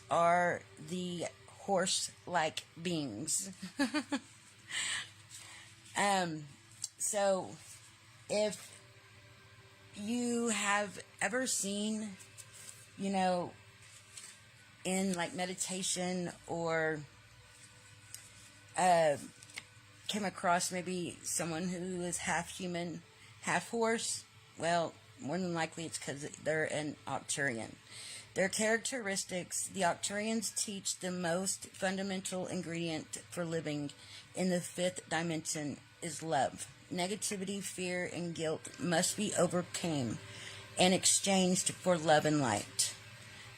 are the horse-like beings. So if you have ever seen, in like meditation, or came across maybe someone who is half human, half horse, well, more than likely it's because they're an Octurian. Their characteristics: the Octurians teach the most fundamental ingredient for living in the fifth dimension is love. Negativity, fear, and guilt must be overcome and exchanged for love and light.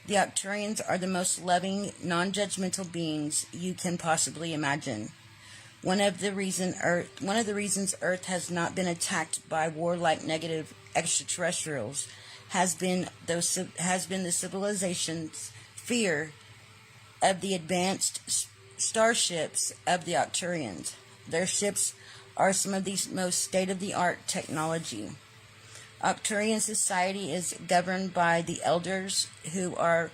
The Octurians are the most loving, non-judgmental beings you can possibly imagine. One of the reasons Earth has not been attacked by warlike negative extraterrestrials has been the civilization's fear of the advanced starships of the Octurians. Their ships are some of the most state-of-the-art technology. Octurian society is governed by the elders, who are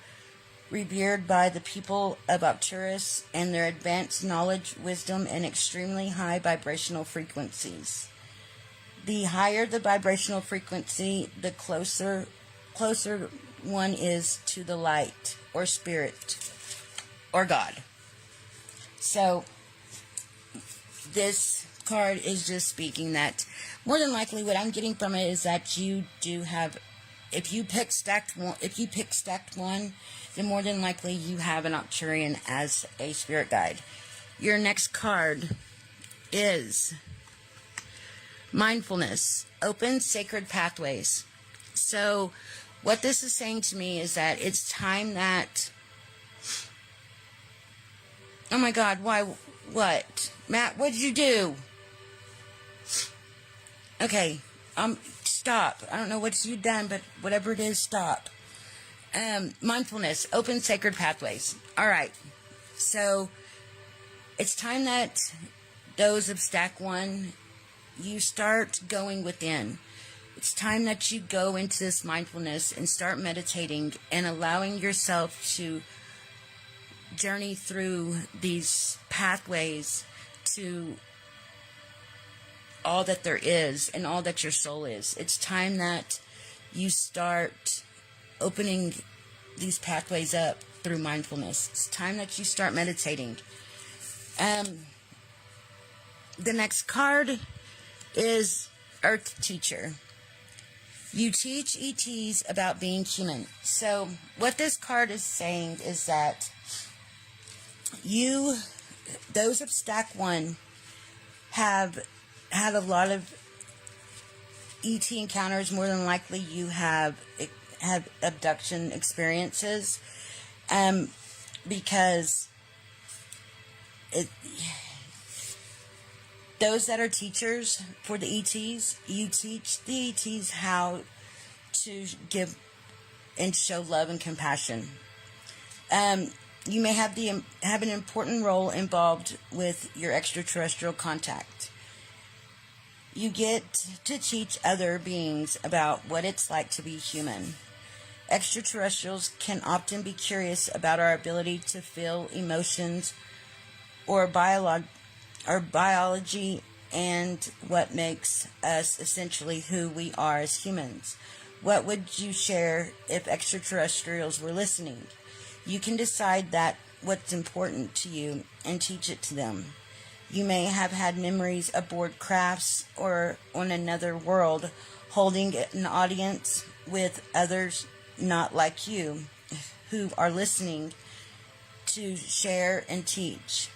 revered by the people of Octurus and their advanced knowledge, wisdom, and extremely high vibrational frequencies. The higher the vibrational frequency, the closer one is to the light, or spirit, or God. So this card is just speaking that more than likely what I'm getting from it is that you do have, if you pick stacked one, then more than likely you have an Octurian as a spirit guide. Your next card is mindfulness, open sacred pathways. So what this is saying to me is that it's time that, oh my God, why, what? Matt, what did you do? Okay, stop. I don't know what you've done, but whatever it is, stop. Mindfulness, open sacred pathways. All right, so it's time that those of stack one, you start going within. It's time that you go into this mindfulness and start meditating and allowing yourself to journey through these pathways to all that there is and all that your soul is. It's time that you start opening these pathways up through mindfulness. It's time that you start meditating. The next card is Earth Teacher. You teach ETs about being human. So what this card is saying is that those of stack one, have had a lot of ET encounters. More than likely you have abduction experiences, because those that are teachers for the ETs, you teach the ETs how to give and show love and compassion. You may have an important role involved with your extraterrestrial contact. You get to teach other beings about what it's like to be human. Extraterrestrials can often be curious about our ability to feel emotions or biology and what makes us essentially who we are as humans. What would you share if extraterrestrials were listening? You can decide that what's important to you and teach it to them. You may have had memories aboard crafts or on another world, holding an audience with others not like you, who are listening to share and teach.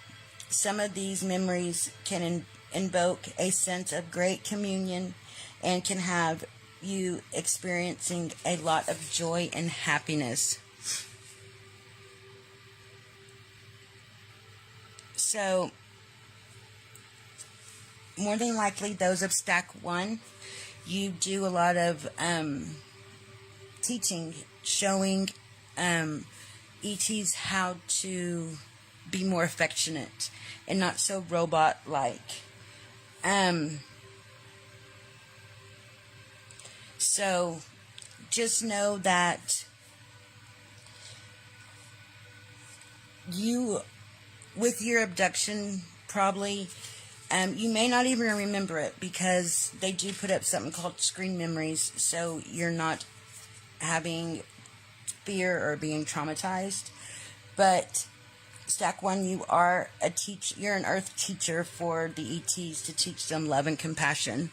Some of these memories can invoke a sense of great communion and can have you experiencing a lot of joy and happiness. So, more than likely, those of stack one, you do a lot of teaching, showing ETs how to be more affectionate and not so robot-like. So just know that you, with your abduction, probably, you may not even remember it because they do put up something called screen memories, so you're not having fear or being traumatized. But stack one, you are you're an earth teacher for the ETs to teach them love and compassion.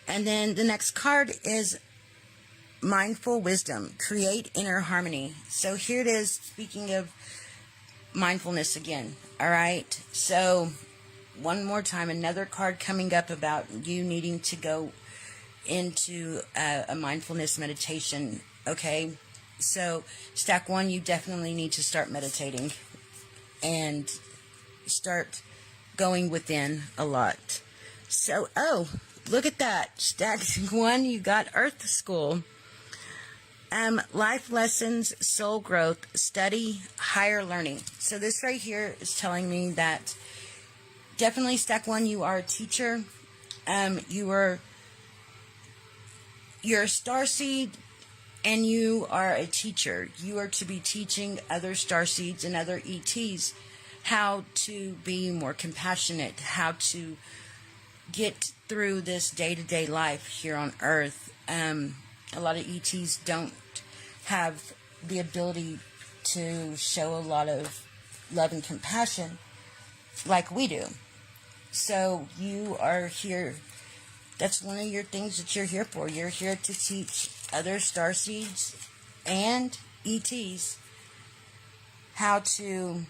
And then the next card is mindful wisdom, create inner harmony. So here it is, speaking of mindfulness again. All right, so one more time, another card coming up about you needing to go into a mindfulness meditation. Okay, so stack one, you definitely need to start meditating and start going within a lot. So, oh, look at that. Stack one, you got Earth School. Life lessons, soul growth, study, higher learning. So this right here is telling me that definitely stack one, you are a teacher. You're a starseed and you are a teacher. You are to be teaching other starseeds and other ETs how to be more compassionate, how to get through this day-to-day life here on Earth. A lot of ETs don't have the ability to show a lot of love and compassion like we do. So you are here. That's one of your things that you're here for. You're here to teach other starseeds and ETs how to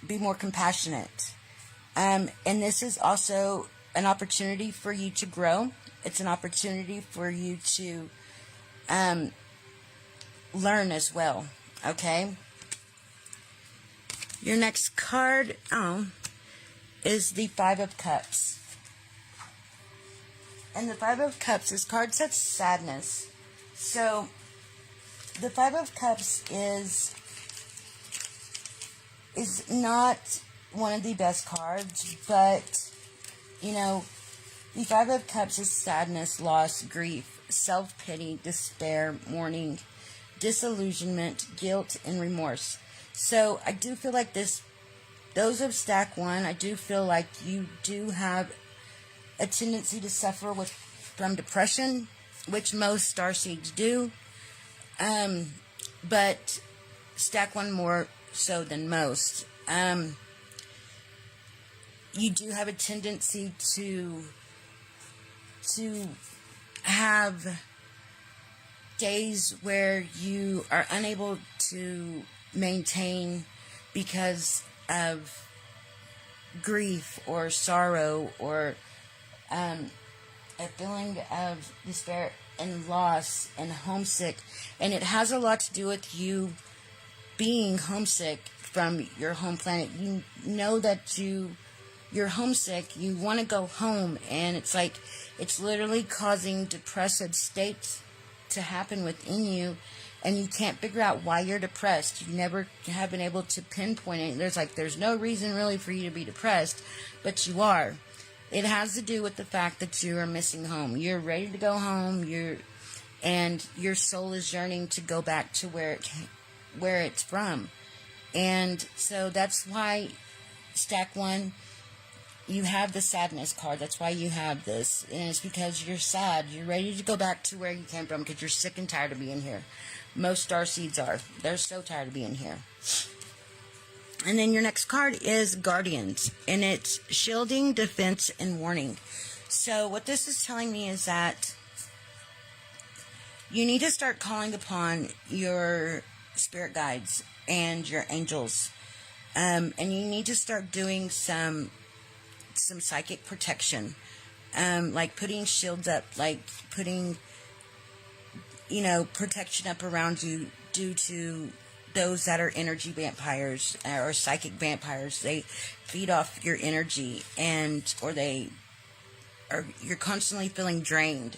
be more compassionate. And this is also an opportunity for you to grow. It's an opportunity for you to learn as well. Okay? Your next card is the Five of Cups. And the Five of Cups, this card says sadness. So, the Five of Cups is not one of the best cards, but, the Five of Cups is sadness, loss, grief, self-pity, despair, mourning, disillusionment, guilt, and remorse. So, I do feel like those of stack one, I do feel like you do have a tendency to suffer from depression, which most starseeds do, but stack one more so than most. You do have a tendency to have days where you are unable to maintain because of grief or sorrow or a feeling of despair and loss and homesick. And it has a lot to do with you being homesick from your home planet. You know that you're homesick, you want to go home, and it's like it's literally causing depressive states to happen within you, and you can't figure out why you're depressed. You never have been able to pinpoint it. There's no reason really for you to be depressed, but you are. It has to do with the fact that you are missing home. You're ready to go home. And your soul is yearning to go back to where it's from. And so that's why stack one, you have the sadness card. That's why you have this. And it's because you're sad. You're ready to go back to where you came from because you're sick and tired of being here. Most starseeds are. They're so tired of being here. And then your next card is Guardians, and it's shielding, defense, and warning. So what this is telling me is that you need to start calling upon your spirit guides and your angels. And you need to start doing some psychic protection, like putting shields up, like putting, protection up around you due to those that are energy vampires or psychic vampires. They feed off your energy, you're constantly feeling drained.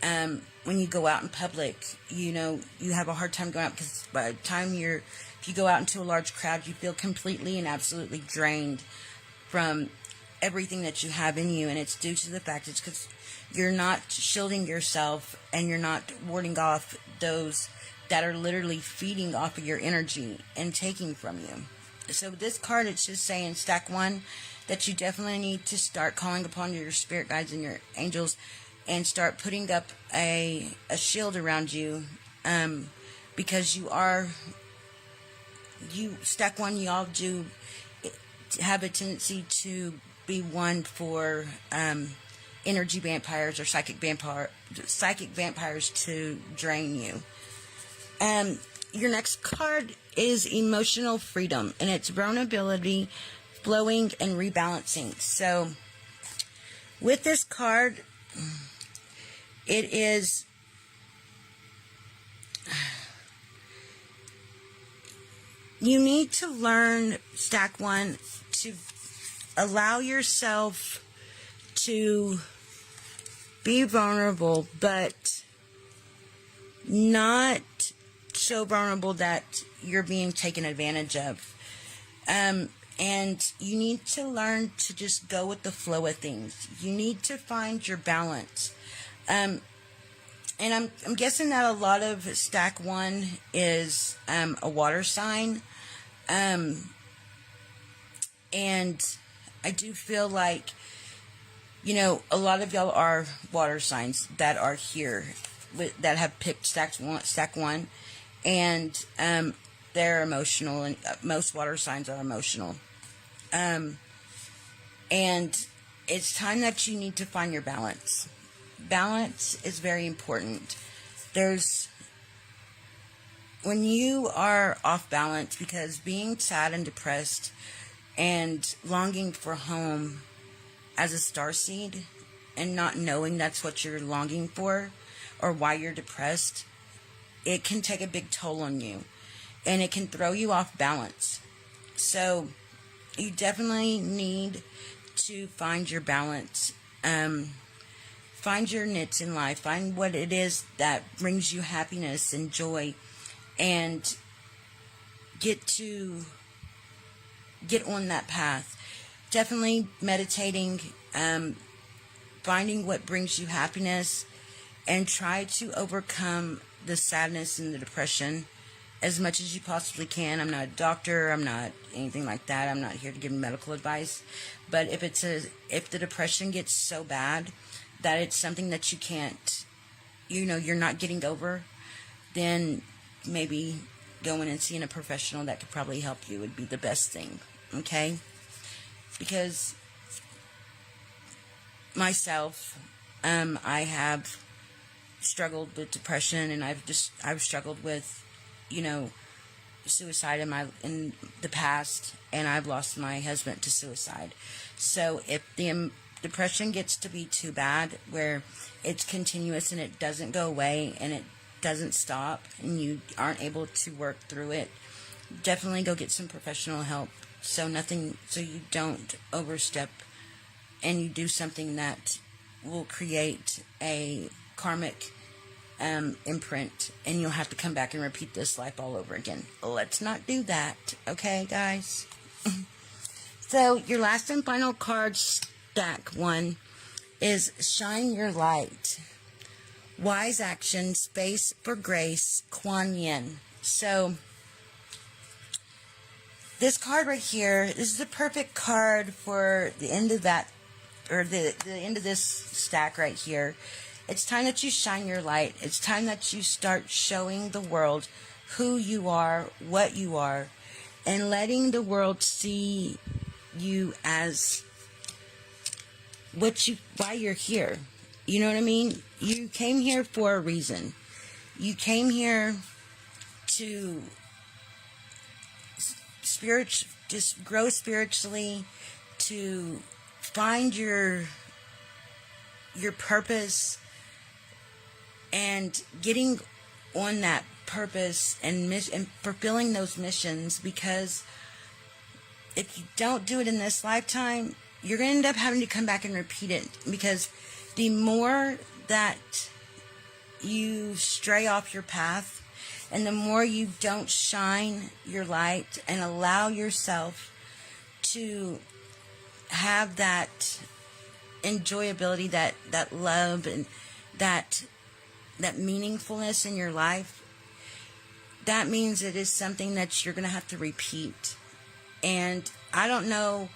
When you go out in public, you have a hard time going out because by the time if you go out into a large crowd, you feel completely and absolutely drained from everything that you have in you, and it's due to the fact it's because you're not shielding yourself and you're not warding off those that are literally feeding off of your energy and taking from you. So this card, it's just saying, stack 1, that you definitely need to start calling upon your spirit guides and your angels and start putting up a shield around you, because stack 1, you all do have a tendency to be one for energy vampires or psychic vampires to drain you. Your next card is emotional freedom, and it's vulnerability, flowing, and rebalancing. So with this card, it is you need to learn, stack 1, to allow yourself to be vulnerable, but not so vulnerable that you're being taken advantage of. And you need to learn to just go with the flow of things. You need to find your balance. And I'm guessing that a lot of stack 1 is a water sign. And I do feel like, a lot of y'all are water signs that are here, that have picked stack 1, and they're emotional, and most water signs are emotional. And it's time that you need to find your balance. Balance is very important. When you are off balance, because being sad and depressed and longing for home as a starseed and not knowing that's what you're longing for or why you're depressed, it can take a big toll on you and it can throw you off balance. So you definitely need to find your balance. Find your niche in life. Find what it is that brings you happiness and joy, and get on that path. Definitely meditating, finding what brings you happiness, and try to overcome the sadness and the depression as much as you possibly can. I'm not a doctor. I'm not anything like that. I'm not here to give medical advice. But if the depression gets so bad that it's something that you can't, you're not getting over, then maybe going and seeing a professional that could probably help you would be the best thing. Okay? Because myself, I have struggled with depression, and I've struggled with, suicide in the past, and I've lost my husband to suicide. So if the depression gets to be too bad, where it's continuous and it doesn't go away and it doesn't stop, and you aren't able to work through it, definitely go get some professional help. So you don't overstep and you do something that will create a karmic imprint, and you'll have to come back and repeat this life all over again. Let's not do that, okay, guys? So your last and final card, stack 1, is Shine Your Light. Wise action, space for grace, Kuan Yin. So this card right here, this is the perfect card for the end of that, or the end of this stack right here. It's time that you shine your light. It's time that you start showing the world who you are, what you are, and letting the world see you as why you're here. You know what I mean? You came here for a reason. You came here to just grow spiritually, to find your purpose, and getting on that purpose and fulfilling those missions. Because if you don't do it in this lifetime, you're going to end up having to come back and repeat it. Because the more that you stray off your path, and the more you don't shine your light and allow yourself to have that enjoyability, that love, and that meaningfulness in your life, that means it is something that you're going to have to repeat. And I don't know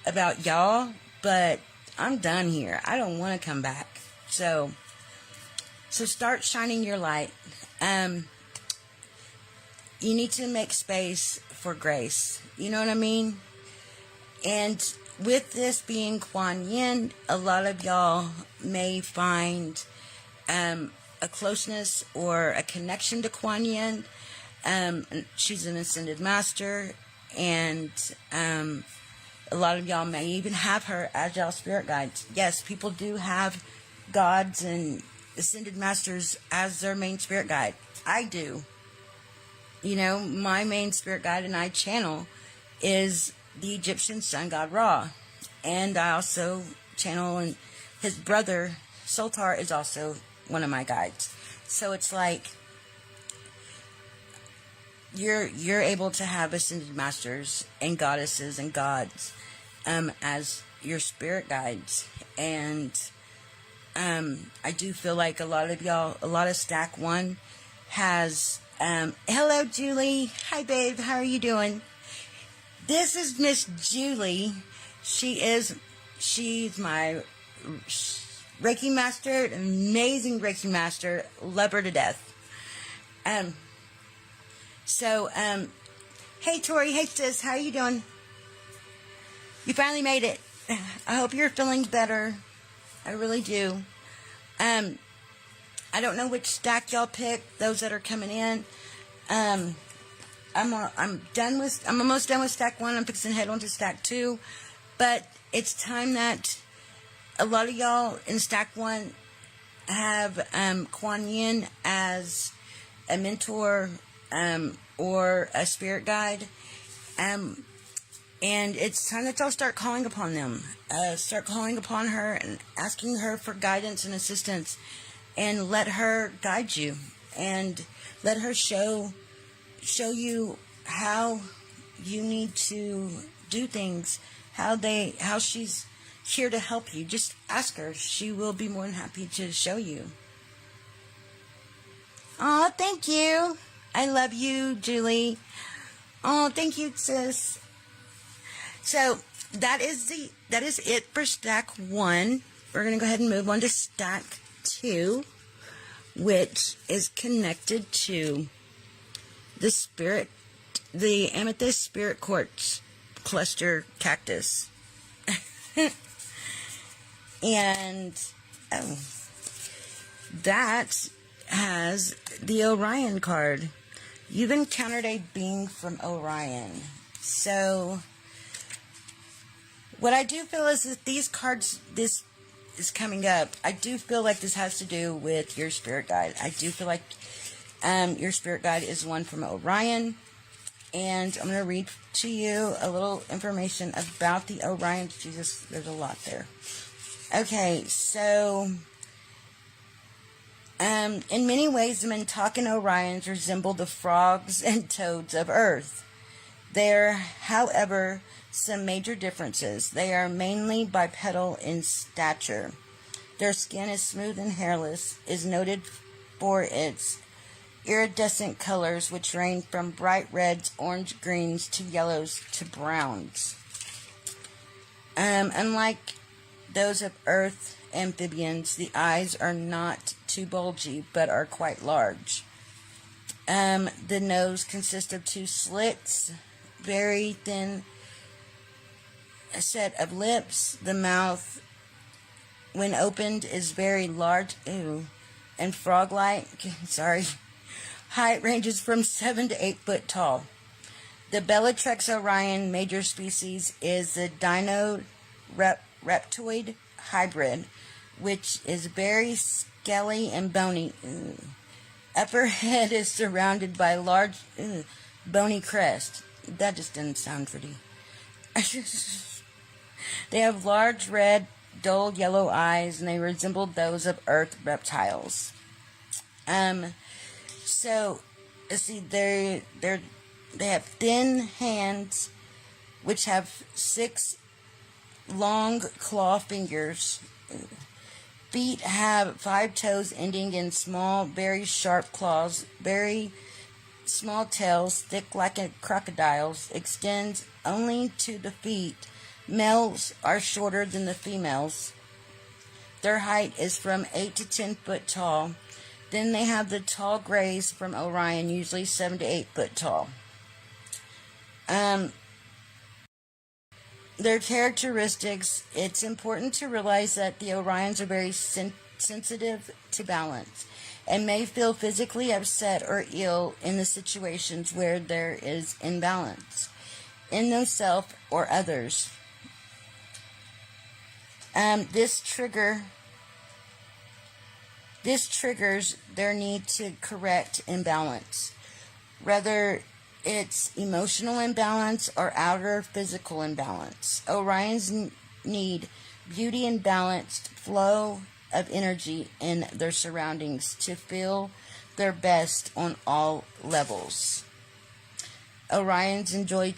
about y'all, but I'm done here. I don't want to come back. So start shining your light. You need to make space for grace. You know what I mean? And with this being Kuan Yin, a lot of y'all may find a closeness or a connection to Kuan Yin. She's an ascended master, and a lot of y'all may even have her as y'all spirit guides. Yes, people do have gods and ascended masters as their main spirit guide. I do. You know, my main spirit guide and I channel is the Egyptian sun god Ra. And I also channel, and his brother, Sultar, is also one of my guides. So it's like, you're able to have ascended masters and goddesses and gods as your spirit guides. And I do feel like a lot of Stack 1 has... hello, Julie. Hi, babe. How are you doing? This is Miss Julie. She's my Reiki master, amazing Reiki master. Love her to death. Hey, Tori. Hey, sis. How are you doing? You finally made it. I hope you're feeling better. I really do. I don't know which stack y'all pick, those that are coming in. I'm almost done with stack 1. I'm fixing to head on to stack 2. But it's time that a lot of y'all in stack 1 have Kuan Yin as a mentor or a spirit guide. And it's time that y'all start calling upon them. Start calling upon her and asking her for guidance and assistance. And let her guide you. And let her show you how you need to do things. How she's here to help you. Just ask her. She will be more than happy to show you. Oh, thank you. I love you, Julie. Oh, thank you, sis. So that is it for stack 1. We're going to go ahead and move on to stack 2, which is connected to the amethyst spirit quartz cluster cactus. And that has the Orion card. You've encountered a being from Orion. So what I do feel is that these cards, this is coming up, I do feel like this has to do with your spirit guide. I do feel like your spirit guide is one from Orion. And I'm going to read to you a little information about the Orion. Jesus, there's a lot there. Okay, so in many ways, the Mintakan Orions resemble the frogs and toads of Earth. There are, however, some major differences. They are mainly bipedal in stature. Their skin is smooth and hairless, is noted for its iridescent colors, which range from bright reds, orange greens, to yellows, to browns. Unlike those of Earth amphibians, the eyes are not too bulgy, but are quite large. The nose consists of 2 slits, very thin set of lips. The mouth, when opened, is very large, and frog-like. Sorry. Height ranges from 7 to 8 foot tall. The Bellatrix Orion major species is the Dino-Reptoid hybrid, which is very scaly and bony. Upper head is surrounded by large, bony crest. That just didn't sound pretty. They have large red, dull yellow eyes, and they resemble those of Earth reptiles. So, let's see, they have thin hands, which have 6 long claw fingers. Feet have 5 toes ending in small, very sharp claws, very small tails, thick like a crocodile's, extends only to the feet. Males are shorter than the females. Their height is from 8 to 10 foot tall. Then they have the tall grays from Orion, usually 7 to 8 foot tall. Their characteristics, it's important to realize that the Orions are very sensitive to balance and may feel physically upset or ill in the situations where there is imbalance in themselves or others. This triggers their need to correct imbalance, whether it's emotional imbalance or outer physical imbalance. Orions need beauty and balanced flow of energy in their surroundings to feel their best on all levels. Orions enjoy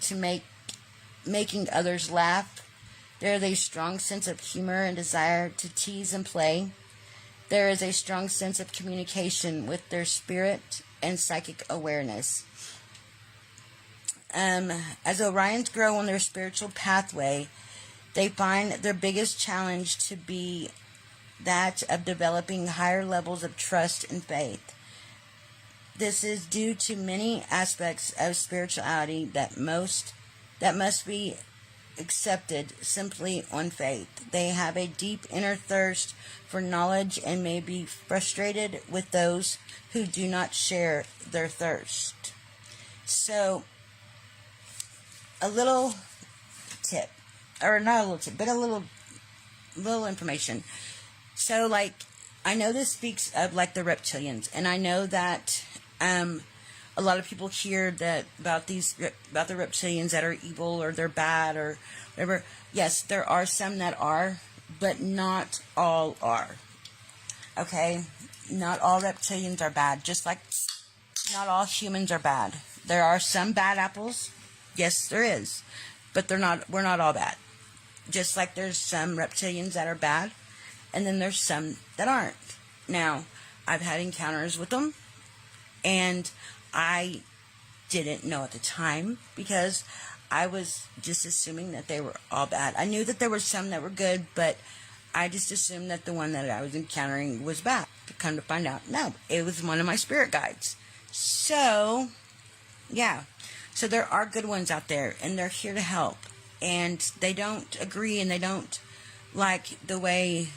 making others laugh. There is a strong sense of humor and desire to tease and play. There is a strong sense of communication with their spirit and psychic awareness. As Orions grow on their spiritual pathway, they find their biggest challenge to be that of developing higher levels of trust and faith. This is due to many aspects of spirituality that must be accepted simply on faith. They have a deep inner thirst for knowledge and may be frustrated with those who do not share their thirst. So, a little tip, or not a little tip, but a little information. So, like, I know this speaks of, like, the reptilians, and I know that a lot of people hear that about the reptilians that are evil or they're bad or whatever. Yes, there are some that are, but not all are. Okay? Not all reptilians are bad, just like not all humans are bad. There are some bad apples. Yes, there is. But we're not all bad. Just like there's some reptilians that are bad, and then there's some that aren't. Now, I've had encounters with them, and I didn't know at the time because I was just assuming that they were all bad. I knew that there were some that were good, but I just assumed that the one that I was encountering was bad. To come to find out, no, it was one of my spirit guides. So, yeah. So there are good ones out there, and they're here to help. And they don't agree, and they don't like the way,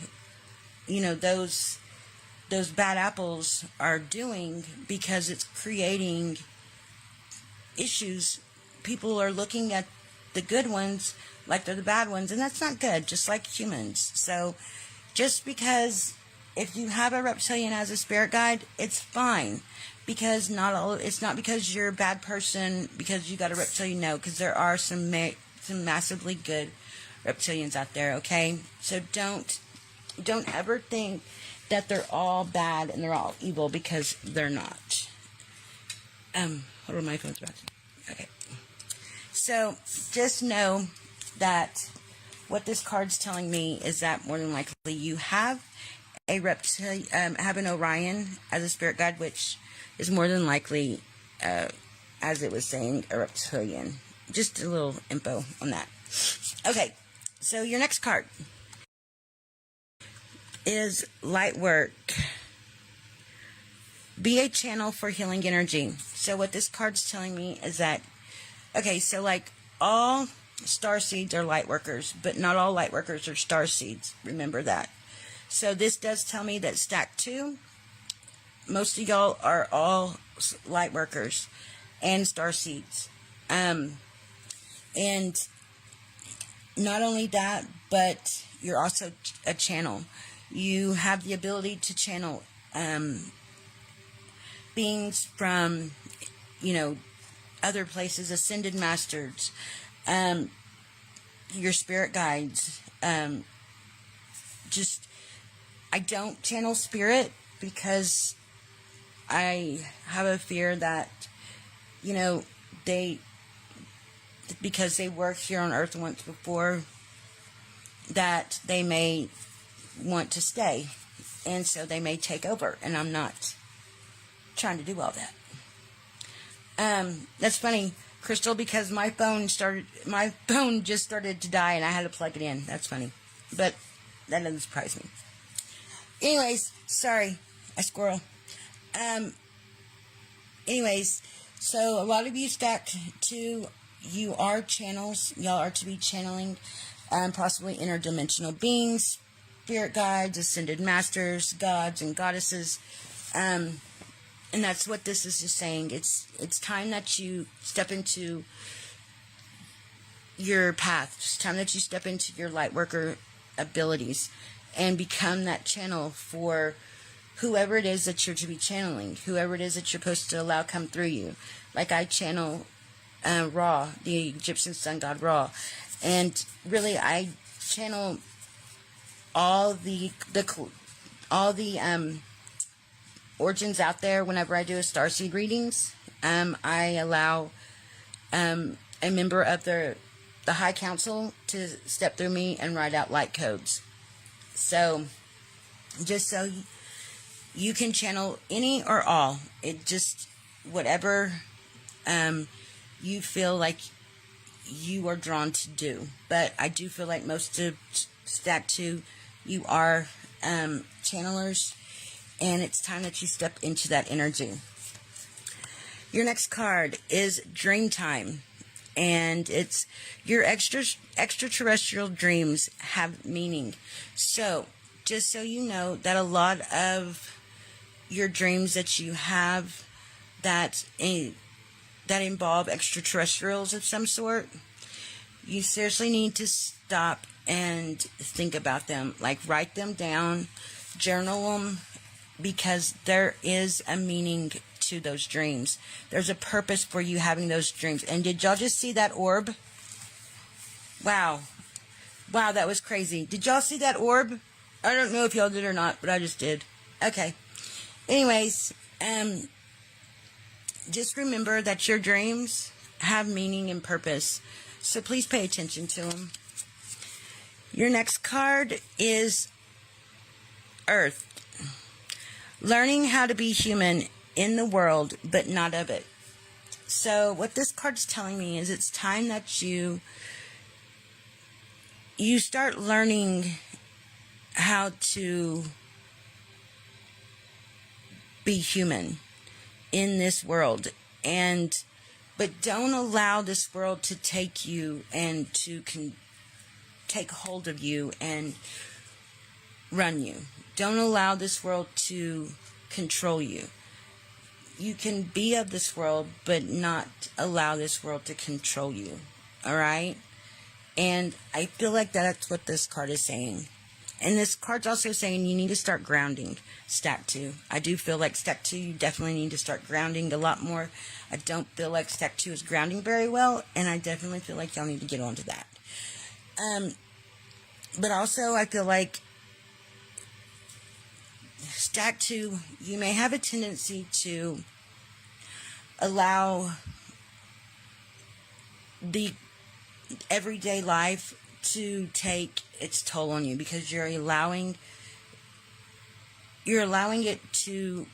those bad apples are doing, because it's creating issues. People are looking at the good ones like they're the bad ones, and that's not good, just like humans. So just because if you have a reptilian as a spirit guide, it's fine, because it's not because you're a bad person because you got a reptilian. No, because there are some massively good reptilians out there. Okay, so don't ever think that they're all bad and they're all evil, because they're not. Hold on, my phone's about to... Okay. So, just know that what this card's telling me is that more than likely you have a have an Orion as a spirit guide, which is more than likely, as it was saying, a reptilian. Just a little info on that. Okay, so your next card is light work. Be a channel for healing energy. So what this card's telling me is that, okay, so like all star seeds are light workers, but not all light workers are star seeds. Remember that. So this does tell me that stack 2, most of y'all are all light workers and star seeds. And not only that, but you're also a channel. You have the ability to channel beings from, other places, ascended masters, your spirit guides. I don't channel spirit because I have a fear that, because they worked here on Earth once before, that they may want to stay, and so they may take over, and I'm not trying to do all that. That's funny, Crystal, because my phone just started to die and I had to plug it in. That's funny. But that doesn't surprise me. Anyways, sorry, I squirrel. Anyways, so a lot of you stacked to, you are channels. Y'all are to be channeling possibly interdimensional beings, spirit guides, ascended masters, gods and goddesses. And that's what this is just saying. It's time that you step into your path. It's time that you step into your light worker abilities and become that channel for whoever it is that you're to be channeling, whoever it is that you're supposed to allow come through you. Like I channel Ra, the Egyptian sun god Ra, and really I channel all the origins out there. Whenever I do a starseed readings, I allow a member of the High Council to step through me and write out light codes. So, just so you can channel any or all. It just, whatever you feel like you are drawn to do. But I do feel like most of Stack 2, you are channelers, and it's time that you step into that energy. Your next card is Dreamtime, and it's your extraterrestrial dreams have meaning. So, just so you know that a lot of your dreams that you have that involve extraterrestrials of some sort, you seriously need to stop and think about them. Like, write them down, journal them, because there is a meaning to those dreams. There's a purpose for you having those dreams. And did y'all just see that orb? Wow, that was crazy. Did y'all see that orb? I don't know if y'all did or not, but I just did. Okay. Anyways, just remember that your dreams have meaning and purpose. So please pay attention to them. Your next card is Earth. Learning how to be human in the world, but not of it. So what this card's telling me is it's time that you start learning how to be human in this world, but don't allow this world to take you and to take hold of you and run you. Don't allow this world to control you. You can be of this world, but not allow this world to control you. Alright? And I feel like that's what this card is saying. And this card's also saying you need to start grounding, Stack 2. I do feel like Stack 2, you definitely need to start grounding a lot more. I don't feel like Stack 2 is grounding very well, and I definitely feel like y'all need to get onto that. But also, I feel like Stack 2, you may have a tendency to allow the everyday life to take its toll on you, because you're allowing it to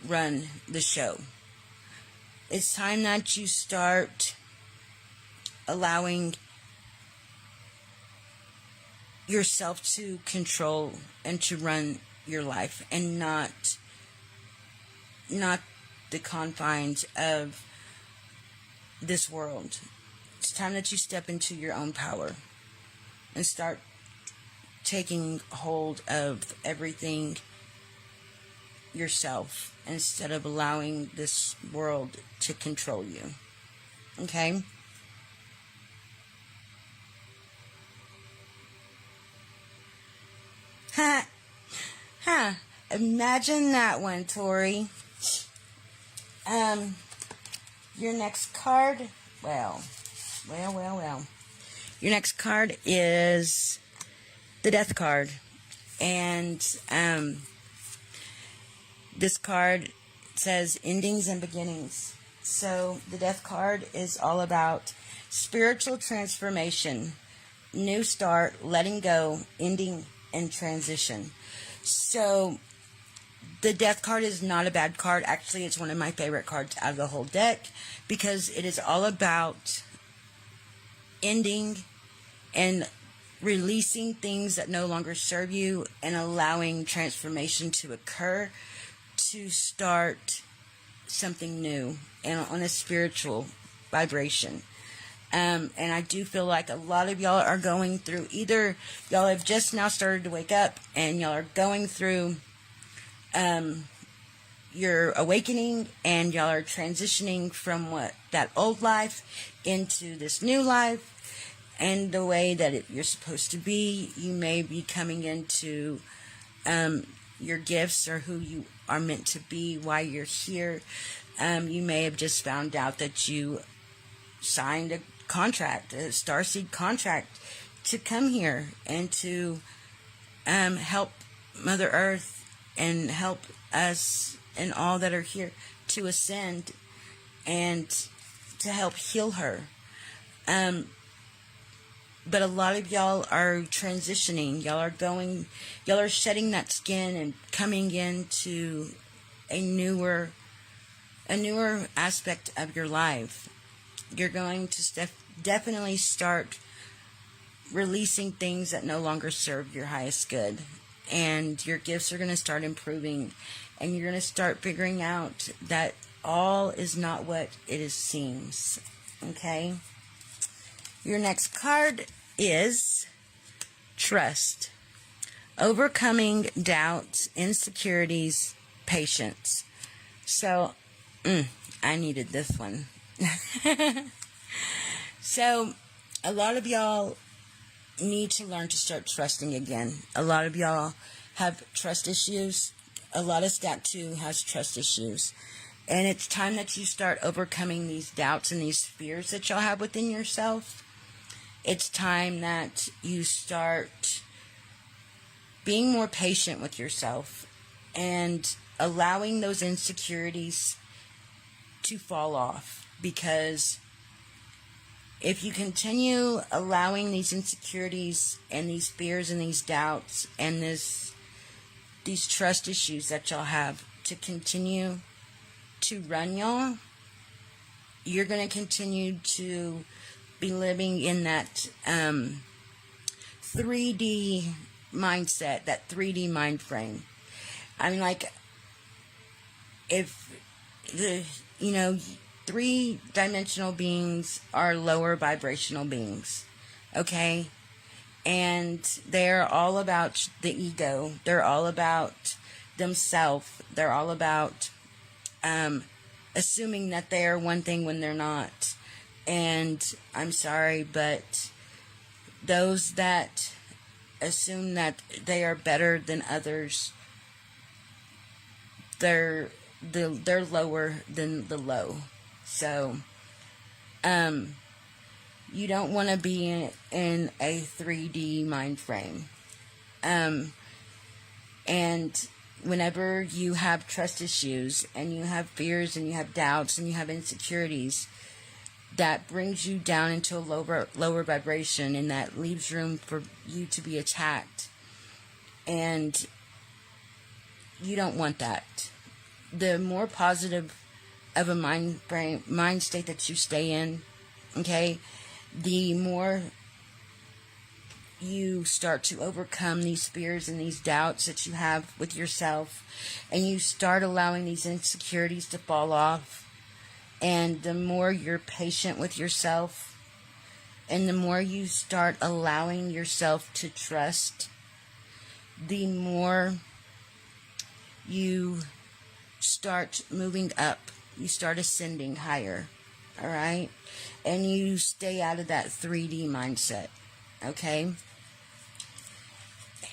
run the show. It's time that you start allowing yourself to control and to run your life, and not the confines of this world. It's time that you step into your own power and start taking hold of everything yourself instead of allowing this world to control you. Okay? Ha! Imagine that one, Tori. Your next card, well. Your next card is the Death card. And this card says endings and beginnings. So the Death card is all about spiritual transformation, new start, letting go, ending, and transition. So The death card is not a bad card. Actually, it's one of my favorite cards out of the whole deck, because it is all about ending and releasing things that no longer serve you and allowing transformation to occur to start something new and on a spiritual vibration. And I do feel like a lot of y'all are going through, either y'all have just now started to wake up and y'all are going through your awakening, and y'all are transitioning from that old life into this new life, and the way that you're supposed to be. You may be coming into your gifts, or who you are meant to be, why you're here. You may have just found out that you signed a contract, a starseed contract, to come here and to help Mother Earth and help us and all that are here to ascend and to help heal her. But a lot of y'all are transitioning. Y'all are shedding that skin and coming into a newer aspect of your life. You're going to definitely start releasing things that no longer serve your highest good. And your gifts are going to start improving. And you're going to start figuring out that all is not what it seems. Okay? Your next card is trust. Overcoming doubts, insecurities, patience. So, I needed this one. So, a lot of y'all need to learn to start trusting again. A lot of y'all have trust issues. A lot of Stat 2 has trust issues. And it's time that you start overcoming these doubts and these fears that y'all have within yourself. It's time that you start being more patient with yourself and allowing those insecurities to fall off. Because if you continue allowing these insecurities and these fears and these doubts and these trust issues that y'all have to continue to run y'all, you're going to continue to be living in that 3D mindset, that 3D mind frame. I mean, like, if the, three-dimensional beings are lower vibrational beings, okay? And they're all about the ego. They're all about themselves. They're all about assuming that they are one thing when they're not. And I'm sorry, but those that assume that they are better than others, they're lower than the low. So, you don't want to be in a 3D mind frame. And whenever you have trust issues and you have fears and you have doubts and you have insecurities, that brings you down into a lower vibration, and that leaves room for you to be attacked. And you don't want that. The more positive of a mind state that you stay in, okay, the more you start to overcome these fears and these doubts that you have with yourself, and you start allowing these insecurities to fall off. And the more you're patient with yourself, and the more you start allowing yourself to trust, the more you start moving up. You start ascending higher, all right? And you stay out of that 3D mindset, okay?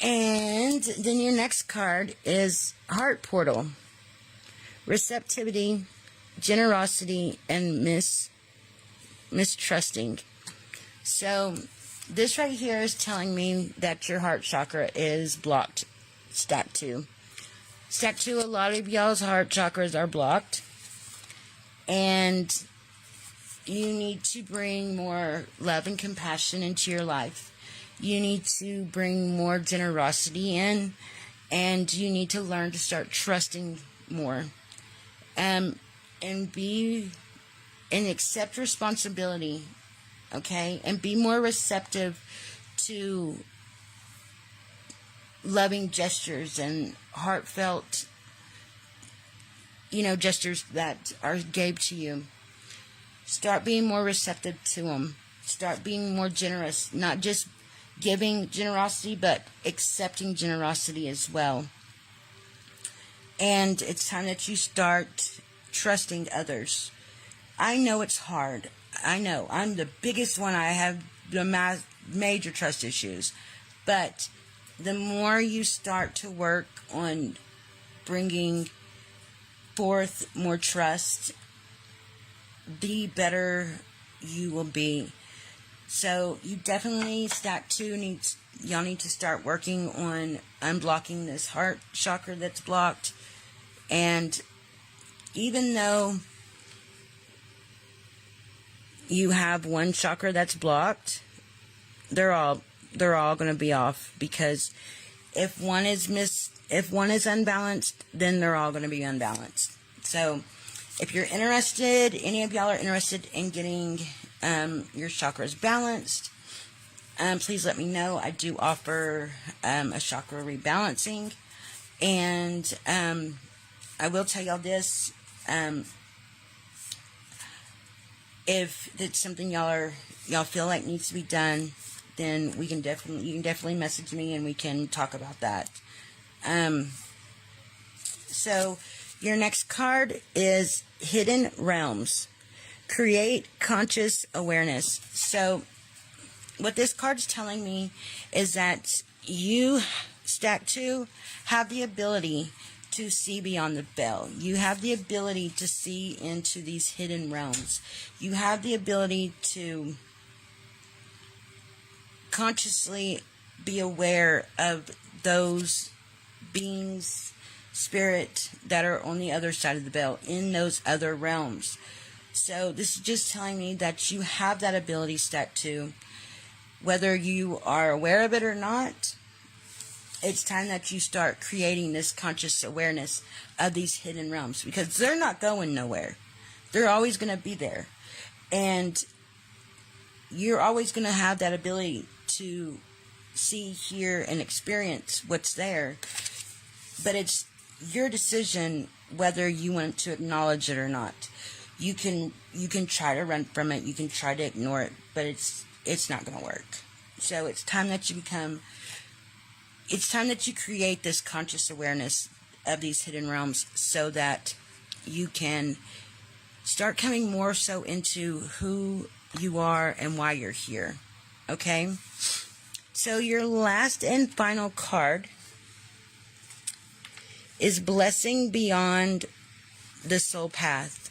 And then your next card is Heart Portal. Receptivity, generosity, and mistrusting. So this right here is telling me that your heart chakra is blocked. Stat 2. Stat 2, a lot of y'all's heart chakras are blocked. And you need to bring more love and compassion into your life. You need to bring more generosity in. And you need to learn to start trusting more. And accept responsibility, okay? And be more receptive to loving gestures and heartfelt, gestures that are gave to you. Start being more receptive to them. Start being more generous, not just giving generosity, but accepting generosity as well. And it's time that you start trusting others. I know it's hard. I know. I'm the biggest one. I have the major trust issues. But the more you start to work on bringing forth more trust, the better you will be. So you definitely, stack 2, y'all need to start working on unblocking this heart chakra that's blocked. And even though you have one chakra that's blocked, they're all going to be off, because if one is unbalanced, then they're all going to be unbalanced. So if you're interested, any of y'all are interested in getting your chakras balanced, please let me know. I do offer a chakra rebalancing, and I will tell y'all this, if it's something y'all feel like needs to be done, then you can definitely message me and we can talk about that. So your next card is Hidden Realms. Create conscious awareness. So what this card is telling me is that you, stack 2, have the ability to see beyond the veil. You have the ability to see into these hidden realms. You have the ability to consciously be aware of those beings, spirit, that are on the other side of the veil, in those other realms. So this is just telling me that you have that ability, stack 2. Whether you are aware of it or not, it's time that you start creating this conscious awareness of these hidden realms, because they're not going nowhere. They're always going to be there. And you're always going to have that ability to see, hear, and experience what's there. But it's your decision whether you want to acknowledge it or not. You can try to run from it. You can try to ignore it, but it's not going to work. So it's time that you create this conscious awareness of these hidden realms, so that you can start coming more so into who you are and why you're here. Okay? So your last and final card is Blessing Beyond the Soul Path.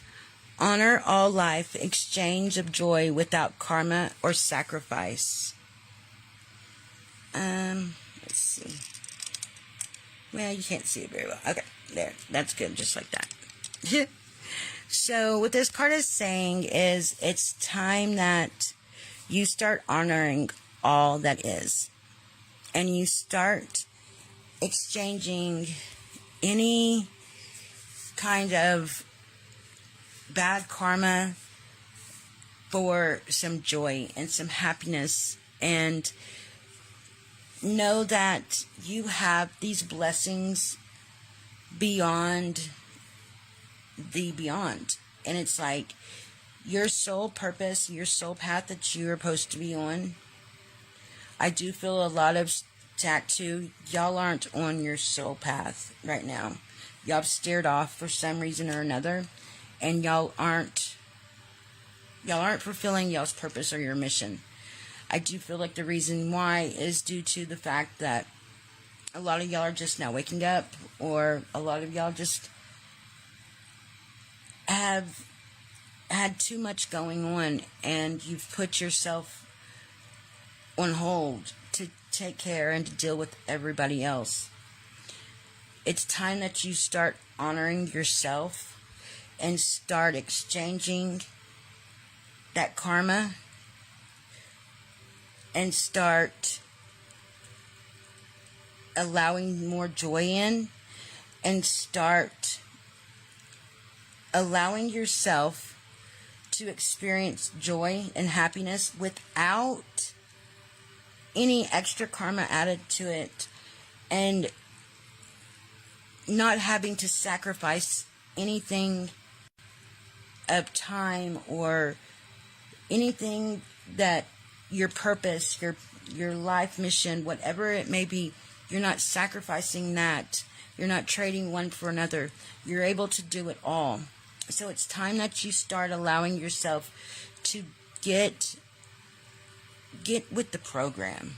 Honor all life, exchange of joy without karma or sacrifice. Let's see. Well, you can't see it very well. Okay, there. That's good, just like that. So what this card is saying is it's time that you start honoring all that is. And you start exchanging any kind of bad karma for some joy and some happiness, and know that you have these blessings beyond the beyond. And it's like your soul purpose, your soul path that you're supposed to be on. I do feel a lot of stack 2, y'all aren't on your soul path right now. Y'all have steered off for some reason or another, and y'all aren't fulfilling y'all's purpose or your mission. I do feel like the reason why is due to the fact that a lot of y'all are just now waking up, or a lot of y'all just have had too much going on, and you've put yourself on hold to take care and to deal with everybody else. It's time that you start honoring yourself and start exchanging that karma, and start allowing more joy in, and start allowing yourself to experience joy and happiness without any extra karma added to it, and not having to sacrifice anything of time or anything that your purpose, your life mission, whatever it may be, you're not sacrificing that. You're not trading one for another. You're able to do it all. So it's time that you start allowing yourself to get with the program.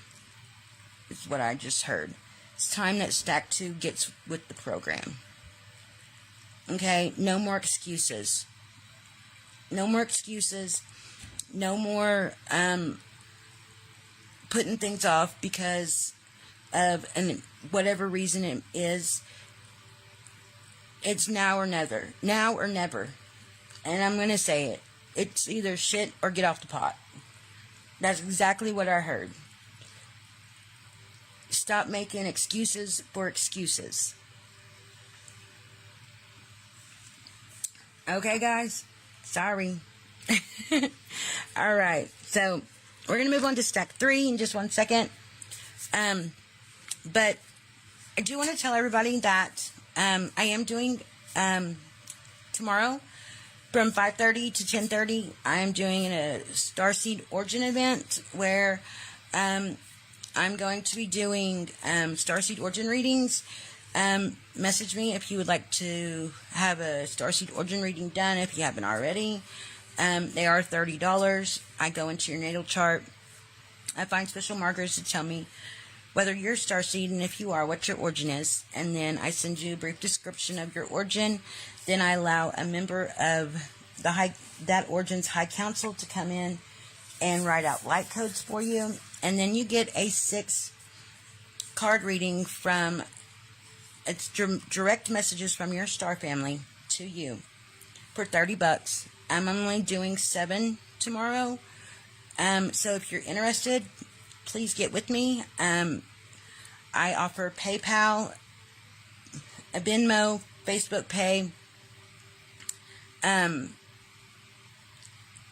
Is what I just heard. It's time that Stack 2 gets with the program. Okay? No more excuses. No more excuses. No more putting things off because of whatever reason it is. It's now or never. Now or never. And I'm going to say it. It's either shit or get off the pot. That's exactly what I heard. Stop making excuses for excuses. Okay, guys? Sorry. Alright, so we're going to move on to Stack 3 in just 1 second. But I do want to tell everybody that I am doing tomorrow from 5:30 to 10:30. I am doing a Starseed Origin event where I'm going to be doing Starseed Origin readings. Message me if you would like to have a Starseed Origin reading done if you haven't already. They are $30. I go into your natal chart. I find special markers to tell me whether you're Starseed, and if you are, what your origin is. And then I send you a brief description of your origin. Then I allow a member of that origin's High Council to come in and write out light codes for you. And then you get a 6-card reading from, it's direct messages from your star family to you for $30. I'm only doing 7 tomorrow. So if you're interested, please get with me. I offer PayPal, a Venmo, Facebook Pay,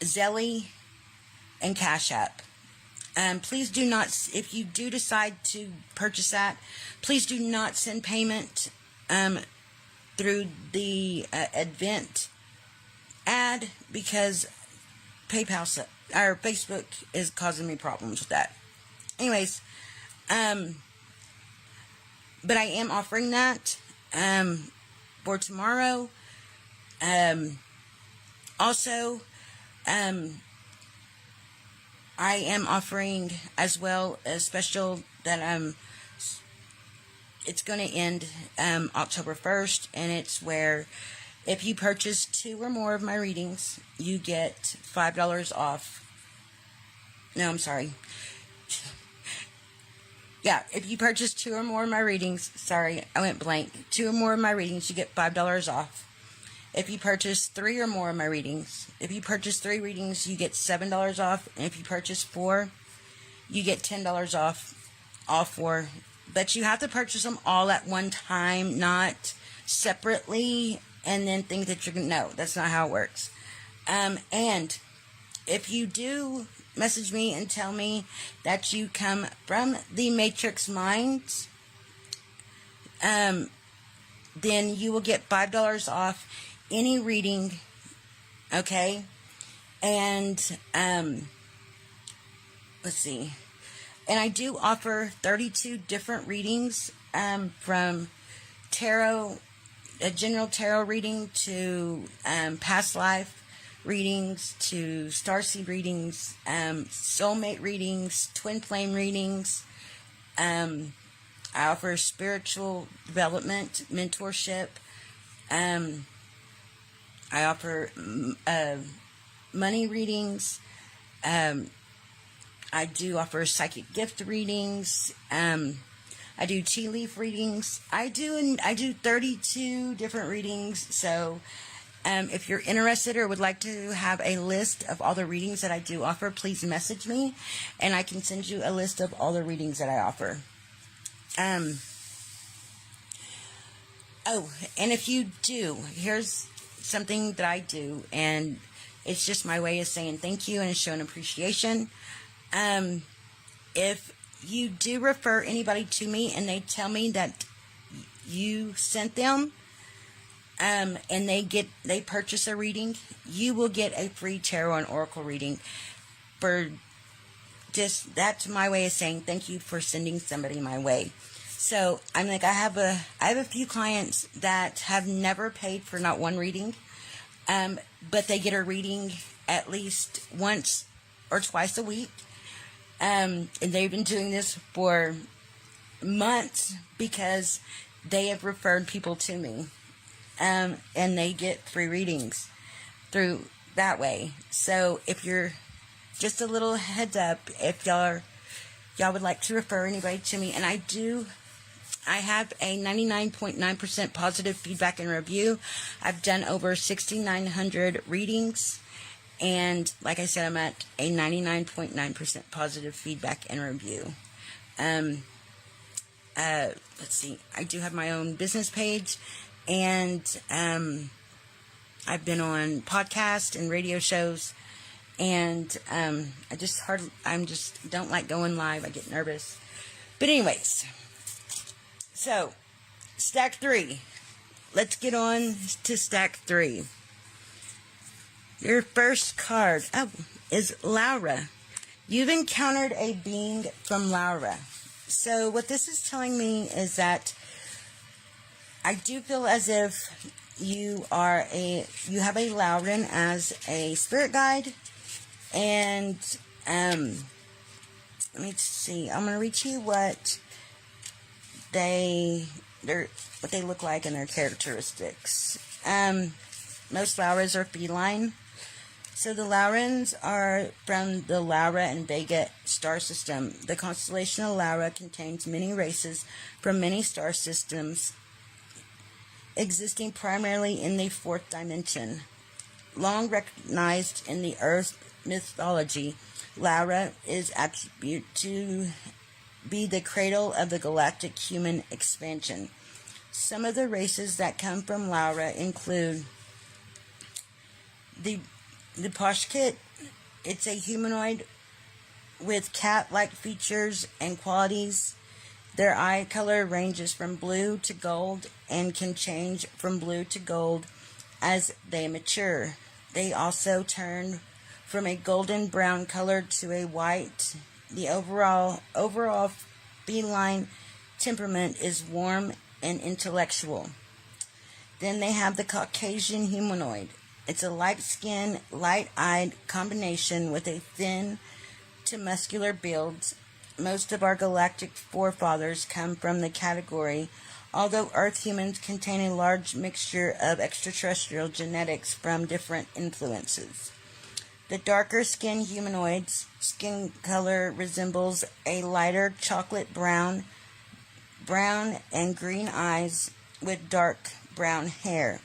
Zelle, and Cash App. Please do not, if you do decide to purchase that, please do not send payment through the Advent ad, because PayPal or Facebook is causing me problems with that. Anyways, but I am offering that for tomorrow. Also, I am offering as well a special that it's going to end October 1st, and it's where if you purchase 2 or more of my readings, you get $5 off. No, I'm sorry. Yeah, if you purchase 2 or more of my readings, sorry, I went blank. 2 or more of my readings, you get $5 off. If you purchase 3 or more of my readings, if you purchase 3 readings, you get $7 off. And if you purchase 4, you get $10 off, all 4. But you have to purchase them all at one time, not separately, and then think that you're going to, no, that's not how it works. And if you do message me and tell me that you come from the Matrix Minds, then you will get $5 off any reading, okay? And, let's see. And I do offer 32 different readings, from tarot, a general tarot reading to past life readings to starseed readings, soulmate readings, twin flame readings. I offer spiritual development, mentorship. I offer money readings. I do offer psychic gift readings. I do tea leaf readings. I do 32 different readings. So if you're interested or would like to have a list of all the readings that I do offer, please message me, and I can send you a list of all the readings that I offer. Oh, and if you do, here's something that I do, and it's just my way of saying thank you and showing appreciation. If you do refer anybody to me and they tell me that you sent them, and they purchase a reading, you will get a free tarot and oracle reading. For just, that's my way of saying thank you for sending somebody my way. So I'm like, I have a few clients that have never paid for not one reading, but they get a reading at least once or twice a week, and they've been doing this for months because they have referred people to me, and they get free readings through that way. So if you're, just a little heads up, if y'all would like to refer anybody to me, and I have a 99.9% positive feedback and review. I've done over 6,900 readings, and like I said, I'm at a 99.9% positive feedback and review. Let's see, I do have my own business page, and I've been on podcasts and radio shows, and I just don't like going live. I get nervous. But anyways, so stack 3. Let's get on to stack 3. Your first card is Laura. You've encountered a being from Laura. So what this is telling me is that I do feel as if you have a Lauren as a spirit guide, and let me see. I'm gonna read you what they look like and their characteristics. Most Lauras are feline. So the Laurans are from the Laura and Vega star system. The constellation of Laura contains many races from many star systems, existing primarily in the 4th dimension. Long recognized in the Earth mythology, Laura is attributed to be the cradle of the galactic human expansion. Some of the races that come from Laura include the Poshkit. It's a humanoid with cat-like features and qualities. Their eye color ranges from blue to gold and can change from blue to gold as they mature. They also turn from a golden brown color to a white. The overall feline temperament is warm and intellectual. Then they have the Caucasian humanoid. It's a light-skinned, light-eyed combination with a thin to muscular build. Most of our galactic forefathers come from the category, although Earth humans contain a large mixture of extraterrestrial genetics from different influences. The darker-skinned humanoid's skin color resembles a lighter chocolate brown and green eyes with dark brown hair.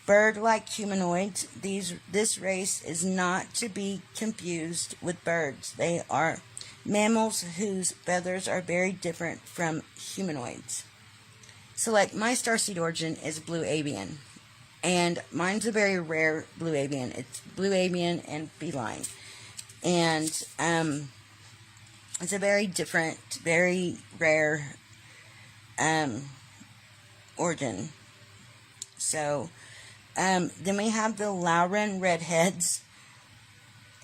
Bird-like humanoids, this race is not to be confused with birds. They are mammals whose feathers are very different from humanoids. So like my starseed origin is blue avian, and mine's a very rare blue avian. It's blue avian and feline, and it's a very different, very rare origin. So then we have the Lauran redheads,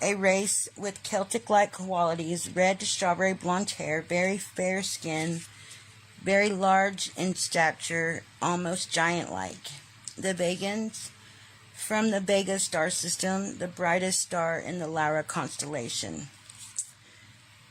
a race with Celtic-like qualities, red to strawberry blonde hair, very fair skin, very large in stature, almost giant-like. The Vegans, from the Vega star system, the brightest star in the Laura constellation.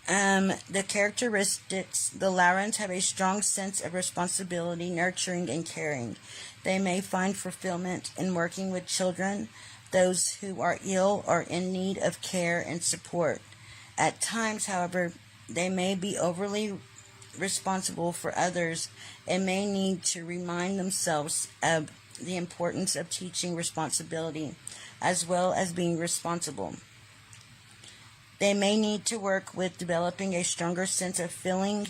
The characteristics, the Laurans have a strong sense of responsibility, nurturing, and caring. They may find fulfillment in working with children, those who are ill or in need of care and support. At times, however, they may be overly responsible for others and may need to remind themselves of the importance of teaching responsibility as well as being responsible. They may need to work with developing a stronger sense of feeling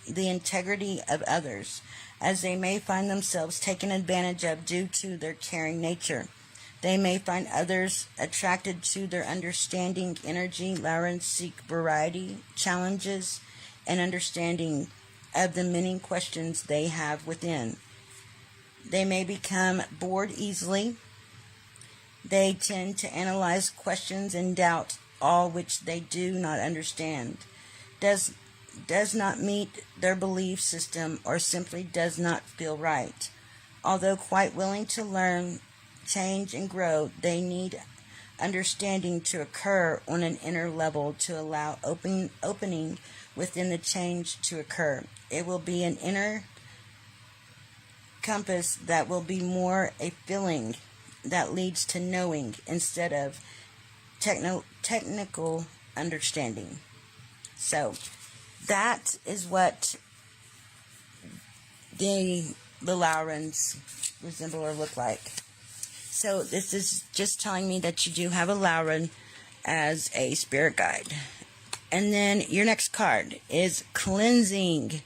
the integrity of others, as they may find themselves taken advantage of due to their caring nature. They may find others attracted to their understanding energy. Laurens seek variety, challenges, and understanding of the many questions they have within. They may become bored easily. They tend to analyze questions and doubt all which they do not understand, does not meet their belief system, or simply does not feel right. Although quite willing to learn, change, and grow, they need understanding to occur on an inner level to allow opening within the change to occur. It will be an inner compass that will be more a feeling that leads to knowing instead of technical understanding. So that is what the Laurens resemble or look like. So this is just telling me that you do have a Lauren as a spirit guide. And then your next card is cleansing.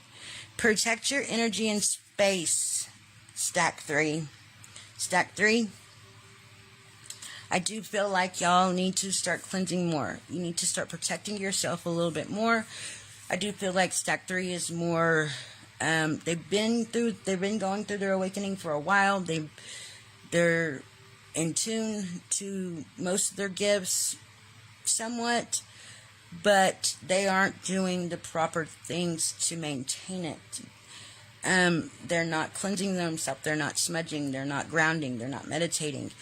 Protect your energy and space. Stack 3. Stack 3. I do feel like y'all need to start cleansing more. You need to start protecting yourself a little bit more. I do feel like Stack 3 is more. They've been going through their awakening for a while. They're in tune to most of their gifts, somewhat, but they aren't doing the proper things to maintain it. They're not cleansing themselves. They're not smudging. They're not grounding. They're not meditating.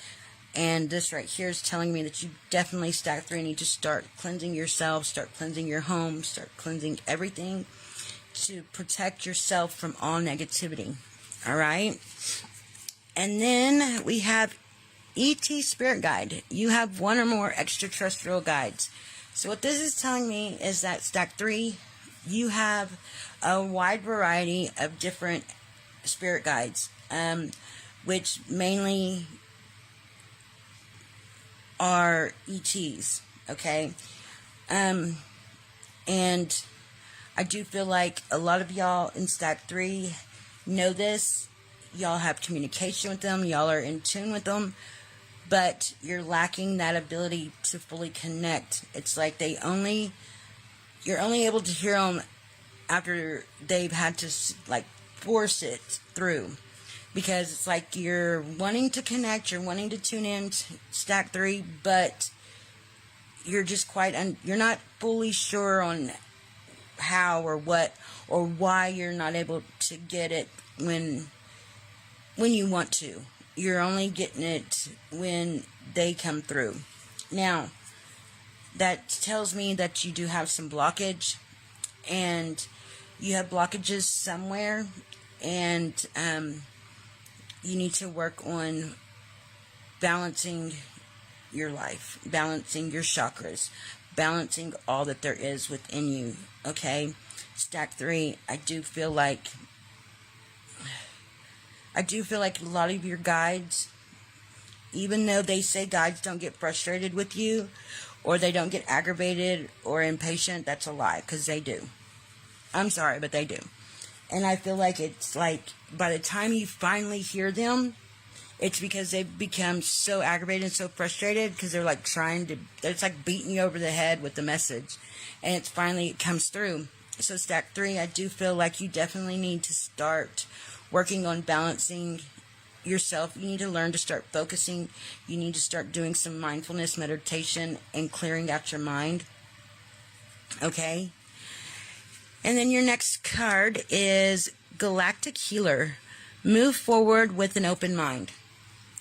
And this right here is telling me that you definitely, Stack 3, need to start cleansing yourself, start cleansing your home, start cleansing everything to protect yourself from all negativity. All right? And then we have ET Spirit Guide. You have one or more extraterrestrial guides. So what this is telling me is that Stack 3, you have a wide variety of different spirit guides, which mainly are ETs, okay? And I do feel like a lot of y'all in Stack 3 know this. Y'all have communication with them. Y'all are in tune with them. But you're lacking that ability to fully connect. It's like you're only able to hear them after they've had to, like, force it through. Because it's like you're wanting to connect, you're wanting to tune in to Stack 3, but you're just you're not fully sure on how or what or why you're not able to get it when you want to. You're only getting it when they come through. Now, that tells me that you do have some blockage, and you have blockages somewhere, and you need to work on balancing your life, balancing your chakras, balancing all that there is within you, okay? Stack 3, I do feel like a lot of your guides, even though they say guides don't get frustrated with you, or they don't get aggravated or impatient, that's a lie, because they do. I'm sorry, but they do. And I feel like it's like, by the time you finally hear them, it's because they've become so aggravated and so frustrated, because they're like it's like beating you over the head with the message. And it's finally, it comes through. So Stack 3, I do feel like you definitely need to start working on balancing yourself. You need to learn to start focusing. You need to start doing some mindfulness meditation and clearing out your mind. Okay? And then your next card is Galactic Healer. Move forward with an open mind.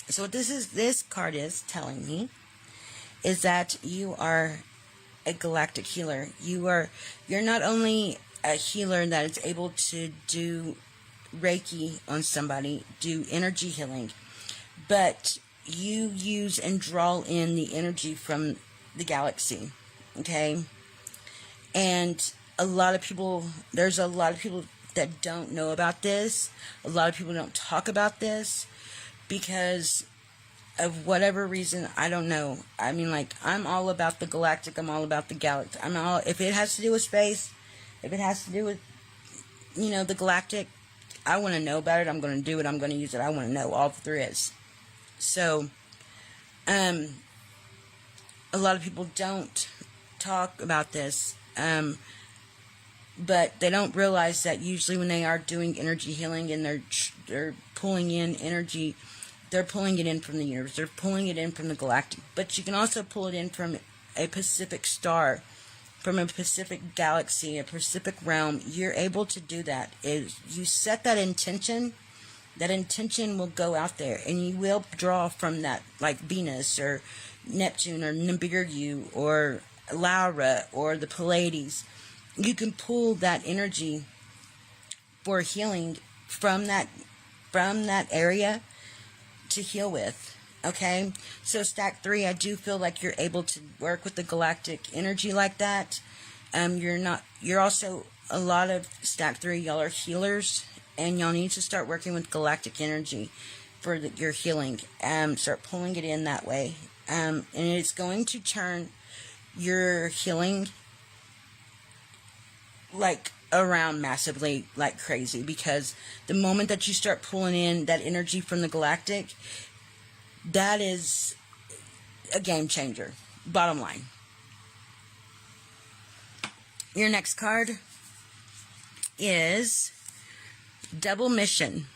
So what this card is telling me is that you are a galactic healer. You're not only a healer that is able to do Reiki on somebody, do energy healing, but you use and draw in the energy from the galaxy, okay? And there's a lot of people that don't know about this. A lot of people don't talk about this because of whatever reason, I don't know. I mean, like, I'm all about the galactic, I'm all about the galaxy. If it has to do with space, if it has to do with the galactic, I want to know about it. I'm going to do it. I'm going to use it. I want to know all that there is. So, a lot of people don't talk about this, but they don't realize that usually when they are doing energy healing and they're pulling in energy, they're pulling it in from the universe. They're pulling it in from the galactic. But you can also pull it in from a Pacific star, from a Pacific galaxy, a Pacific realm. You're able to do that. Is you set that intention will go out there, and you will draw from that, like Venus or Neptune or Nibiru or Laura or the Pleiades. You can pull that energy for healing from that area to heal with. Okay, so stack 3, I do feel like you're able to work with the galactic energy like that. You're also, a lot of stack 3, y'all are healers, and y'all need to start working with galactic energy for your healing. Start pulling it in that way, and it's going to turn your healing like around massively, like crazy, because the moment that you start pulling in that energy from the galactic, that is a game changer, bottom line. Your next card is Double Mission.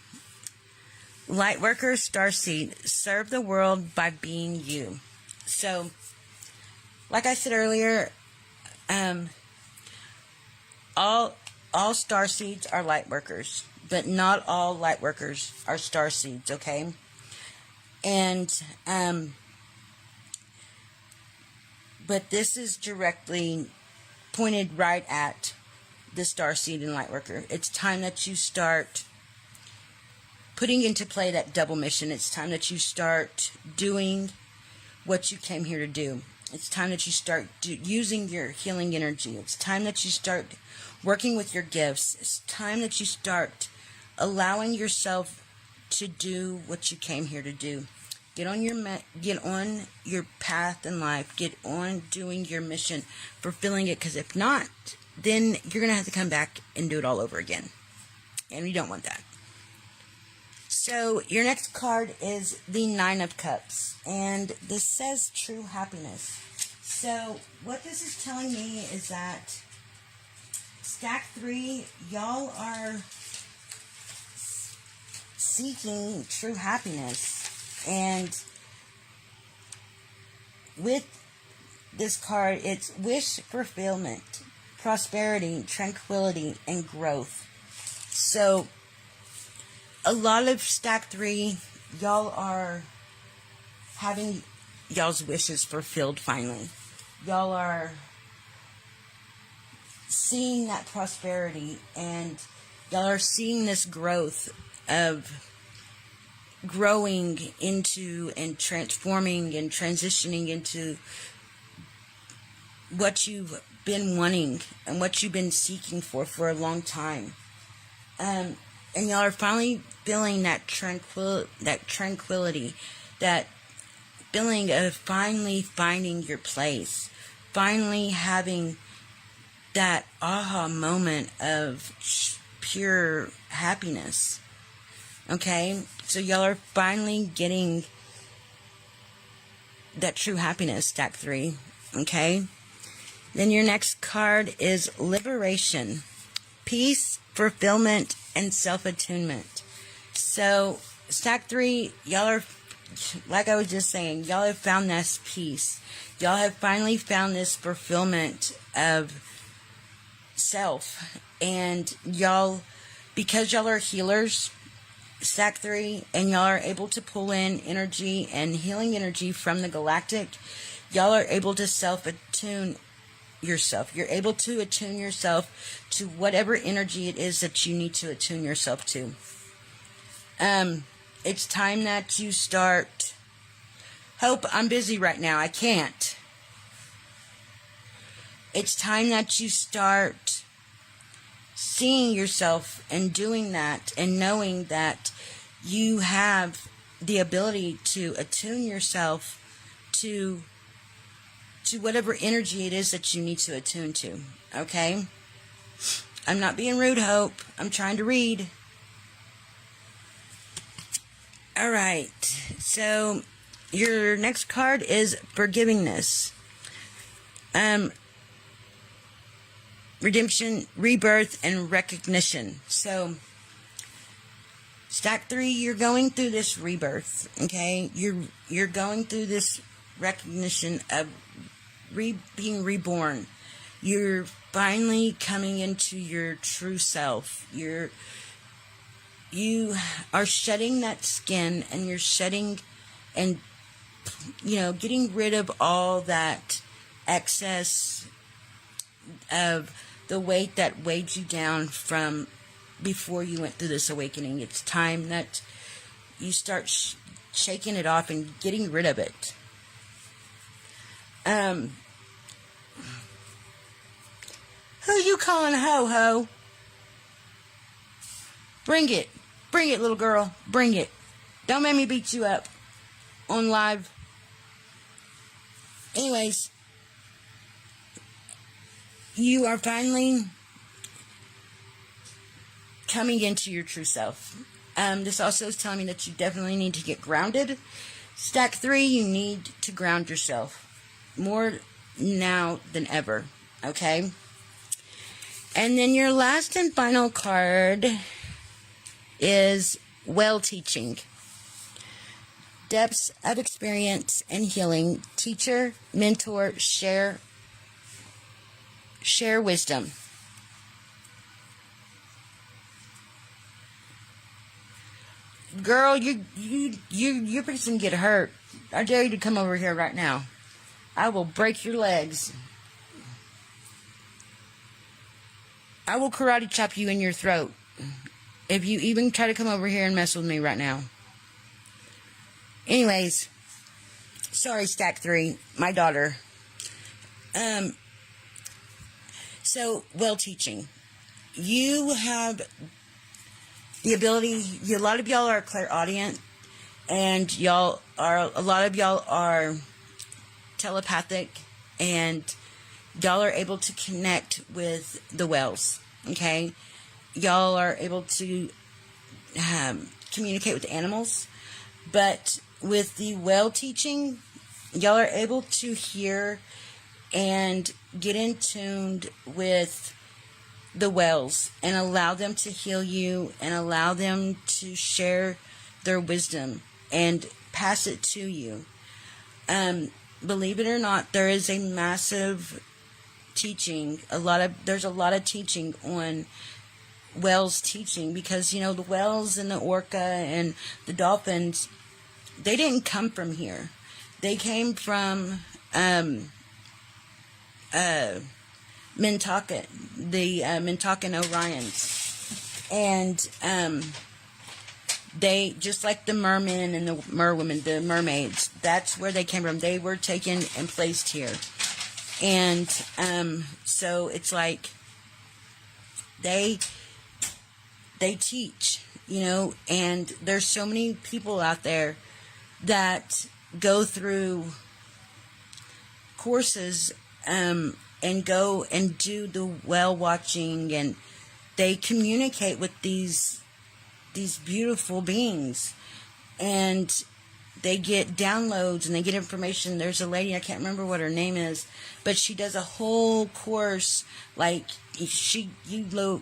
Lightworker Starseed, serve the world by being you. So, like I said earlier, all starseeds are lightworkers, but not all lightworkers are starseeds, okay? And, but this is directly pointed right at the starseed and lightworker. It's time that you start putting into play that double mission. It's time that you start doing what you came here to do. It's time that you start using your healing energy. It's time that you start working with your gifts. It's time that you start allowing yourself to do what you came here to do. Get on your path in life. Get on doing your mission, fulfilling it. Because if not, then you're going to have to come back and do it all over again. And you don't want that. So your next card is the 9 of Cups. And this says true happiness. So what this is telling me is that stack 3, y'all are seeking true happiness. And with this card, it's wish fulfillment, prosperity, tranquility, and growth. So a lot of stack 3, y'all are having y'all's wishes fulfilled finally. Y'all are seeing that prosperity, and y'all are seeing this growth of growing into and transforming and transitioning into what you've been wanting and what you've been seeking for a long time. And y'all are finally feeling that tranquility, that feeling of finally finding your place, finally having that aha moment of pure happiness. Okay, so y'all are finally getting that true happiness, stack 3. Okay, then your next card is Liberation, Peace, Fulfillment, and Self-Attunement. So stack 3, y'all are, like I was just saying, y'all have found this peace. Y'all have finally found this fulfillment of self. And y'all, because y'all are healers, stack 3, and y'all are able to pull in energy and healing energy from the galactic, y'all are able to self-attune yourself. You're able to attune yourself to whatever energy it is that you need to attune yourself to. It's time that you start. Hope, I'm busy right now. I can't. It's time that you start seeing yourself and doing that and knowing that you have the ability to attune yourself to whatever energy it is that you need to attune to. Okay? I'm not being rude, Hope. I'm trying to read. All right. So your next card is forgivingness. Redemption, rebirth, and recognition. So stack 3, you're going through this rebirth, okay? You're going through this recognition of being reborn. You're finally coming into your true self. You are shedding that skin, and you're shedding and, getting rid of all that excess of the weight that weighed you down from before you went through this awakening. It's time that you start shaking it off and getting rid of it. Who you calling ho-ho? Bring it. Bring it, little girl. Bring it. Don't make me beat you up on live. Anyways, you are finally coming into your true self. This also is telling me that you definitely need to get grounded. Stack 3, you need to ground yourself more now than ever. Okay? And then your last and final card is well teaching. Depths of experience and healing. Teacher, mentor, share wisdom. Girl, you're fixing to get hurt. I dare you to come over here right now. I will break your legs. I will karate chop you in your throat if you even try to come over here and mess with me right now. Anyways, sorry, stack 3, my daughter. So, well teaching. You have the ability, a lot of y'all are clairaudient, and a lot of y'all are telepathic, and y'all are able to connect with the wells, okay? Y'all are able to communicate with animals, but with the well teaching, y'all are able to hear and get in tuned with the wells and allow them to heal you and allow them to share their wisdom and pass it to you. Believe it or not, there is a massive teaching. There's a lot of teaching on whales teaching, because the whales and the orca and the dolphins, they didn't come from here. They came from Mintucket, the Mintucket Orions, and they, just like the mermen and the merwomen, the mermaids, that's where they came from. They were taken and placed here, and so it's like they teach, and there's so many people out there that go through courses and go and do the whale watching, and they communicate with these beautiful beings, and they get downloads and they get information. There's a lady, I can't remember what her name is, but she does a whole course. Like, you go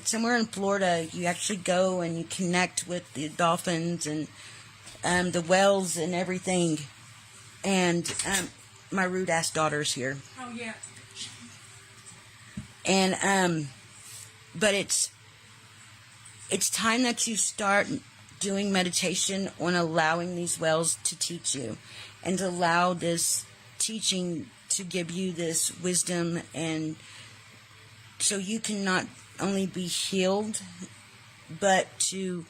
somewhere in Florida, you actually go and you connect with the dolphins and the whales and everything. And my rude ass daughter's here. Oh yeah. And but it's time that you start doing meditation on allowing these wells to teach you, and to allow this teaching to give you this wisdom, and so you can not only be healed, but to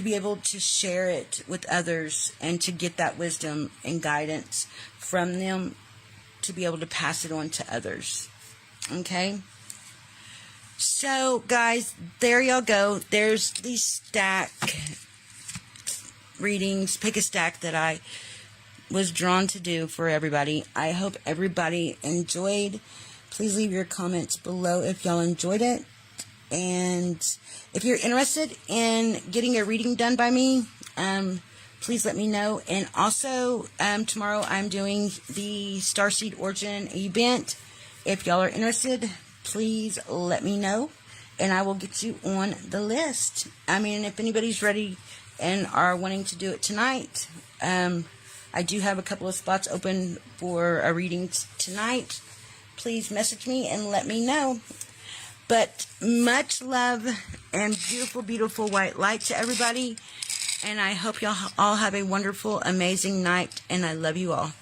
be able to share it with others, and to get that wisdom and guidance from them, to be able to pass it on to others. Okay? So, guys, there y'all go. There's these stack readings. Pick a stack that I was drawn to do for everybody. I hope everybody enjoyed Please leave your comments below if y'all enjoyed it. And if you're interested in getting a reading done by me, please let me know. And also, tomorrow I'm doing the Starseed Origin event. If y'all are interested, please let me know, and I will get you on the list. I mean, if anybody's ready and are wanting to do it tonight, I do have a couple of spots open for a reading tonight. Please message me and let me know. But much love and beautiful, beautiful white light to everybody. And I hope y'all all have a wonderful, amazing night. And I love you all.